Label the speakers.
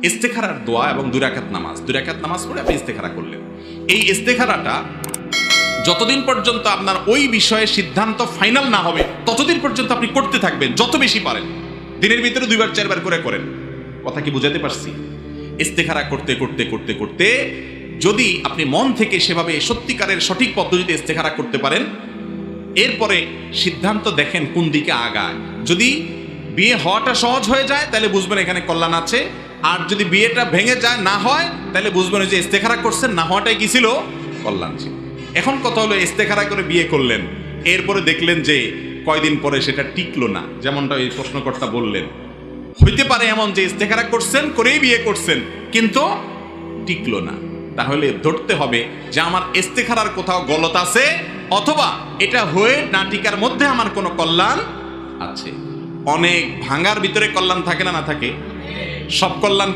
Speaker 1: ইস্তেখারার দোয়া এবং দুই রাকাত নামাজ পড়ে আপনি ইস্তেখারা করলেন। এই ইস্তেখারাটা যতদিন পর্যন্ত আপনার ওই বিষয়ে সিদ্ধান্ত ফাইনাল না হবে ততদিন পর্যন্ত আপনি করতে থাকবেন, যত বেশি পারেন। দিনের ভিতরে 2-4 করে করেন। কথা কি বুঝাতে পারছি? ইস্তেখারা করতে করতে করতে করতে যদি আপনি মন থেকে সেভাবে সত্যিকারের সঠিক পদ্ধতিতে ইস্তেখারা করতে পারেন, এরপরে সিদ্ধান্ত দেখেন কোন দিকে আগায়। যদি বিয়ে হওয়াটা সহজ হয়ে যায় তাহলে বুঝবেন এখানে কল্যাণ আছে, আর যদি বিয়েটা ভেঙে যায় না হয় তাহলে বুঝবেন যে ইস্তেখারা করছেন না হওয়াটাই কি ছিল, কল্যাণ ছিল। এখন কথা হলো ইস্তেখারা করে বিয়ে করলেন, এরপরে দেখলেন যে কয়দিন পরে সেটা টিকলো না, যেমনটা এই প্রশ্নকর্তা বললেন। হইতে পারে এমন যে ইস্তেখারা করছেন, করেই বিয়ে করছেন, কিন্তু টিকলো না। তাহলে ধরতে হবে যে আমার ইস্তেখারার কোথাও গলত আছে, অথবা এটা হয়ে না টিকার মধ্যে আমার কোনো কল্যাণ আছে। অনেক ভাঙার ভিতরে কল্যাণ থাকে না, না থাকে? সব কল্যাণ কি